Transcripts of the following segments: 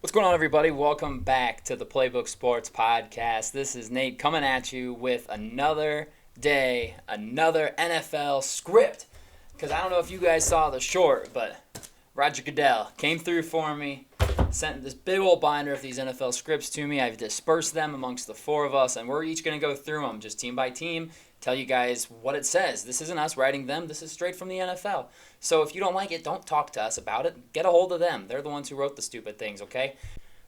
What's going on, everybody? Welcome back to the Playbook Sports Podcast. This is Nate coming at you with another day, another NFL script. Because I don't know if you guys saw the short, but Roger Goodell came through for me, sent this big old binder of these NFL scripts to me. I've dispersed them amongst the four of us, and we're each going to go through them just team by team, tell you guys what it says. This isn't us writing them. This is straight from the NFL. So if you don't like it, don't talk to us about it. Get a hold of them. They're the ones who wrote the stupid things, okay?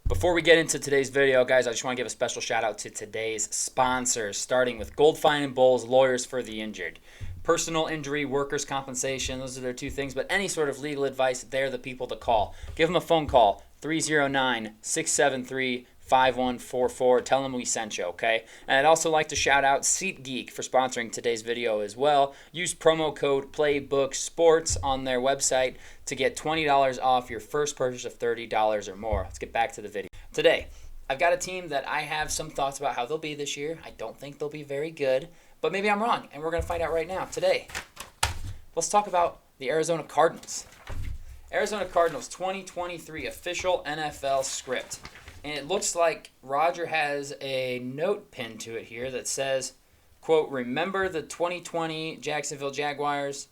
Before we get into today's video, guys, I just want to give a special shout out to today's sponsors, starting with Goldfine and Bowles, Lawyers for the Injured. Personal injury, workers' compensation, those are their two things, but any sort of legal advice, they're the people to call. Give them a phone call, 309-673-5144. Tell them we sent you, okay? And I'd also like to shout out SeatGeek for sponsoring today's video as well. Use promo code PlayBookSports on their website to get $20 off your first purchase of $30 or more. Let's get back to the video. Today, I've got a team that I have some thoughts about how they'll be this year. I don't think they'll be very good, but maybe I'm wrong, and we're going to find out right now. Today, let's talk about the Arizona Cardinals. Arizona Cardinals 2023 official NFL script. And it looks like Roger has a note pinned to it here that says, quote, remember the 2020 Jacksonville Jaguars?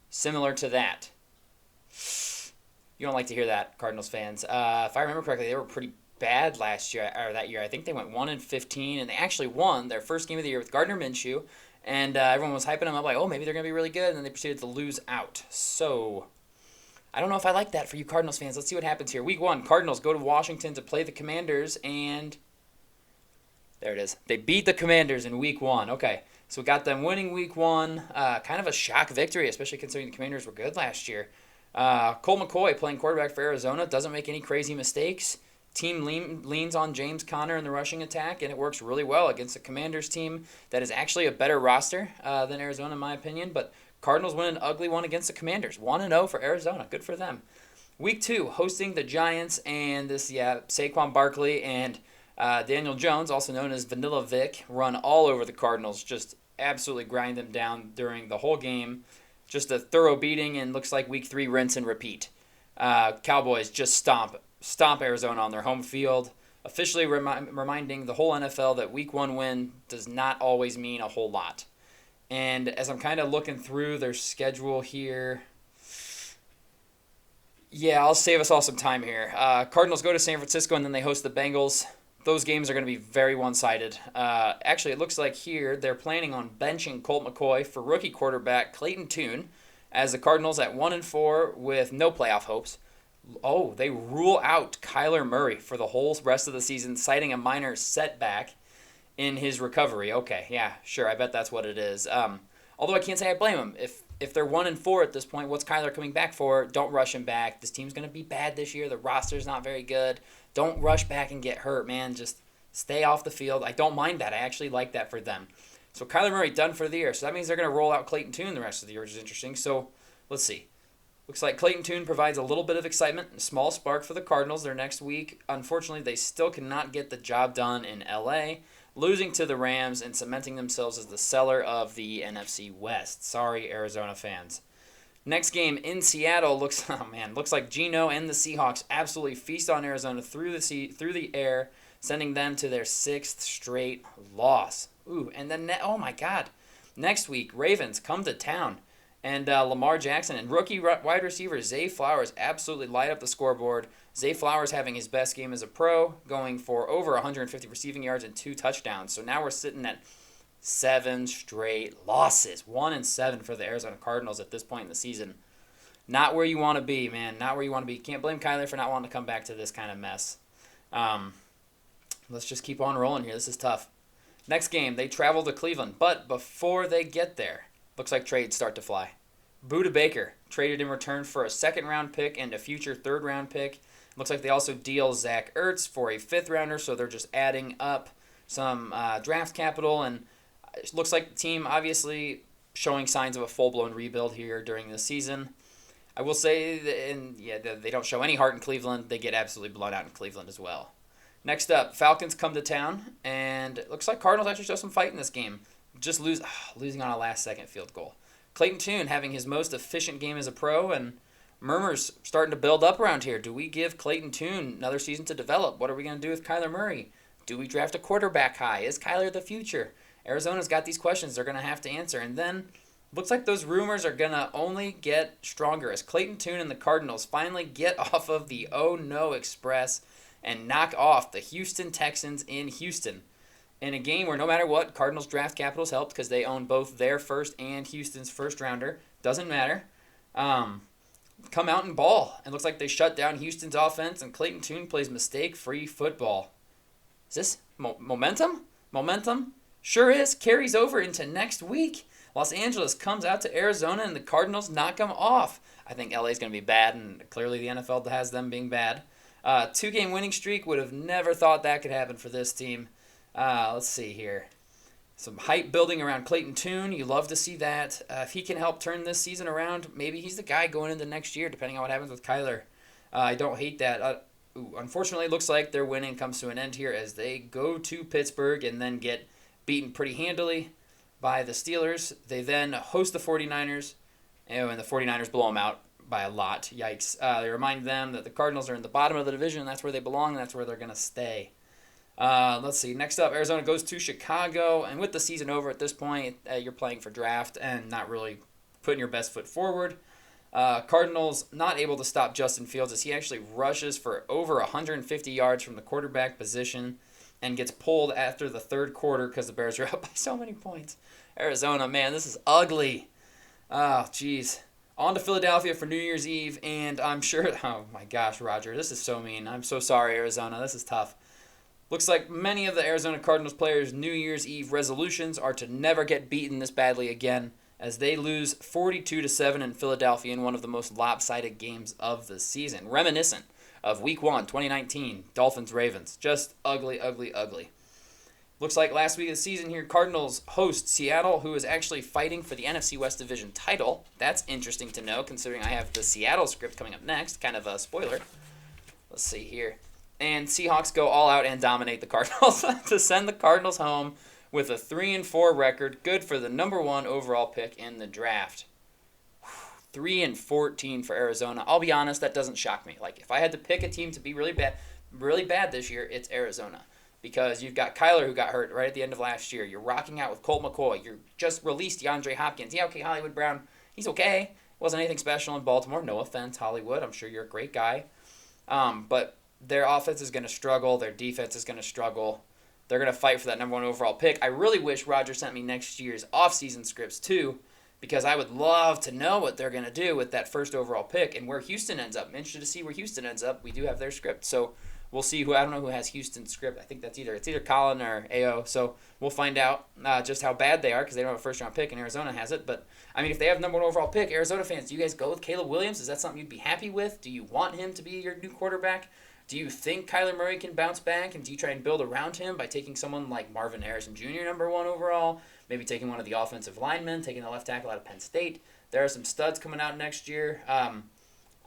Similar to that. You don't like to hear that, Cardinals fans. If I remember correctly, they were pretty bad last year, or that year. I think they went 1-15, and they actually won their first game of the year with Gardner Minshew. And everyone was hyping them up like, oh, maybe they're going to be really good. And then they proceeded to lose out. So I don't know if I like that for you Cardinals fans. Let's see what happens here. Week 1, Cardinals go to Washington to play the Commanders, and there it is. They beat the Commanders in Week 1. Okay, so we got them winning Week 1. Kind of a shock victory, especially considering the Commanders were good last year. Colt McCoy playing quarterback for Arizona doesn't make any crazy mistakes. Team leans on James Conner in the rushing attack, and it works really well against a Commanders team that is actually a better roster than Arizona, in my opinion. But Cardinals win an ugly one against the Commanders. 1-0 for Arizona. Good for them. Week 2, hosting the Giants, and Saquon Barkley and Daniel Jones, also known as Vanilla Vic, run all over the Cardinals. Just absolutely grind them down during the whole game. Just a thorough beating, and looks like Week 3, rinse and repeat. Cowboys just stomp Arizona on their home field, officially reminding the whole NFL that Week 1 win does not always mean a whole lot. And as I'm kind of looking through their schedule here, yeah, I'll save us all some time here. Cardinals go to San Francisco, and then they host the Bengals. Those games are going to be very one-sided. Actually, it looks like here they're planning on benching Colt McCoy for rookie quarterback Clayton Tune, as the Cardinals at 1-4 with no playoff hopes. Oh, they rule out Kyler Murray for the whole rest of the season, citing a minor setback in his recovery. Okay, yeah, sure, I bet that's what it is. Although I can't say I blame him. If they're 1-4 at this point, what's Kyler coming back for? Don't rush him back. This team's going to be bad this year. The roster's not very good. Don't rush back and get hurt, man. Just stay off the field. I don't mind that. I actually like that for them. So Kyler Murray done for the year. So that means they're going to roll out Clayton Tune the rest of the year, which is interesting. So let's see. Looks like Clayton Tune provides a little bit of excitement and a small spark for the Cardinals their next week. Unfortunately, they still cannot get the job done in L.A., losing to the Rams and cementing themselves as the seller of the NFC West. Sorry, Arizona fans. Next game in Seattle looks like Geno and the Seahawks absolutely feast on Arizona through the air, sending them to their 6th straight loss. Ooh, and then oh my God, next week Ravens come to town, and Lamar Jackson and rookie wide receiver Zay Flowers absolutely light up the scoreboard. Zay Flowers having his best game as a pro, going for over 150 receiving yards and 2 touchdowns. So now we're sitting at 7 straight losses. 1-7 for the Arizona Cardinals at this point in the season. Not where you want to be, man. Not where you want to be. Can't blame Kyler for not wanting to come back to this kind of mess. Let's just keep on rolling here. This is tough. Next game, they travel to Cleveland. But before they get there, looks like trades start to fly. Buda Baker traded in return for a 2nd-round pick and a future 3rd-round pick. Looks like they also deal Zach Ertz for a 5th-rounder, so they're just adding up some draft capital. And it looks like the team obviously showing signs of a full-blown rebuild here during this season. I will say that they don't show any heart in Cleveland. They get absolutely blown out in Cleveland as well. Next up, Falcons come to town, and it looks like Cardinals actually show some fight in this game. Just losing on a last-second field goal. Clayton Tune having his most efficient game as a pro, and Murmurs starting to build up around here. Do we give Clayton Tune another season to develop? What are we going to do with Kyler Murray? Do we draft a quarterback high? Is Kyler the future? Arizona's got these questions they're going to have to answer. And then looks like those rumors are going to only get stronger as Clayton Tune and the Cardinals finally get off of the oh no express and knock off the Houston Texans in Houston. In a game where no matter what, Cardinals draft capital's helped because they own both their first and Houston's first rounder. Doesn't matter. Come out and ball. It looks like they shut down Houston's offense and Clayton Tune plays mistake-free football. Is this momentum? Momentum? Sure is. Carries over into next week. Los Angeles comes out to Arizona and the Cardinals knock them off. I think LA's going to be bad, and clearly the NFL has them being bad. 2-game winning streak. Would have never thought that could happen for this team. Let's see here. Some hype building around Clayton Tune. You love to see that. If he can help turn this season around, maybe he's the guy going into next year, depending on what happens with Kyler. I don't hate that. Unfortunately, it looks like their winning comes to an end here as they go to Pittsburgh and then get beaten pretty handily by the Steelers. They then host the 49ers, and the 49ers blow them out by a lot. Yikes. They remind them that the Cardinals are in the bottom of the division. That's where they belong, and that's where they're going to stay. Let's see. Next up, Arizona goes to Chicago, and with the season over at this point, you're playing for draft and not really putting your best foot forward. Cardinals not able to stop Justin Fields as he actually rushes for over 150 yards from the quarterback position and gets pulled after the third quarter because the Bears are up by so many points. Arizona, man, this is ugly. Oh, jeez. On to Philadelphia for New Year's Eve, and I'm sure... Oh, my gosh, Roger, this is so mean. I'm so sorry, Arizona. This is tough. Looks like many of the Arizona Cardinals players' New Year's Eve resolutions are to never get beaten this badly again as they lose 42-7 in Philadelphia in one of the most lopsided games of the season. Reminiscent of Week 1, 2019, Dolphins-Ravens. Just ugly, ugly, ugly. Looks like last week of the season here, Cardinals host Seattle, who is actually fighting for the NFC West Division title. That's interesting to know, considering I have the Seattle script coming up next. Kind of a spoiler. Let's see here. And Seahawks go all out and dominate the Cardinals to send the Cardinals home with a 3-4 record, good for the number 1 overall pick in the draft. 3-14 for Arizona. I'll be honest, that doesn't shock me. Like, if I had to pick a team to be really bad this year, it's Arizona. Because you've got Kyler, who got hurt right at the end of last year. You're rocking out with Colt McCoy. You just released DeAndre Hopkins. Yeah, okay, Hollywood Brown, he's okay. Wasn't anything special in Baltimore. No offense, Hollywood. I'm sure you're a great guy. But their offense is going to struggle. Their defense is going to struggle. They're going to fight for that number 1 overall pick. I really wish Roger sent me next year's offseason scripts, too, because I would love to know what they're going to do with that first overall pick and where Houston ends up. I'm interested to see where Houston ends up. We do have their script, so we'll see who. I don't know who has Houston's script. I think it's either Colin or AO. So we'll find out just how bad they are because they don't have a first-round pick and Arizona has it. But, I mean, if they have number 1 overall pick, Arizona fans, do you guys go with Caleb Williams? Is that something you'd be happy with? Do you want him to be your new quarterback? Do you think Kyler Murray can bounce back, and do you try and build around him by taking someone like Marvin Harrison Jr., number 1 overall, maybe taking one of the offensive linemen, taking the left tackle out of Penn State? There are some studs coming out next year. I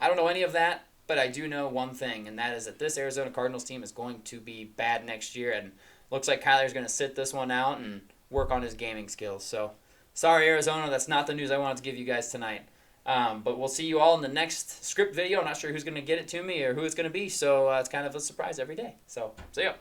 don't know any of that, but I do know one thing, and that is that this Arizona Cardinals team is going to be bad next year, and looks like Kyler's going to sit this one out and work on his gaming skills. So, sorry, Arizona, that's not the news I wanted to give you guys tonight. But we'll see you all in the next script video. I'm not sure who's going to get it to me or who it's going to be, so it's kind of a surprise every day. So, see ya.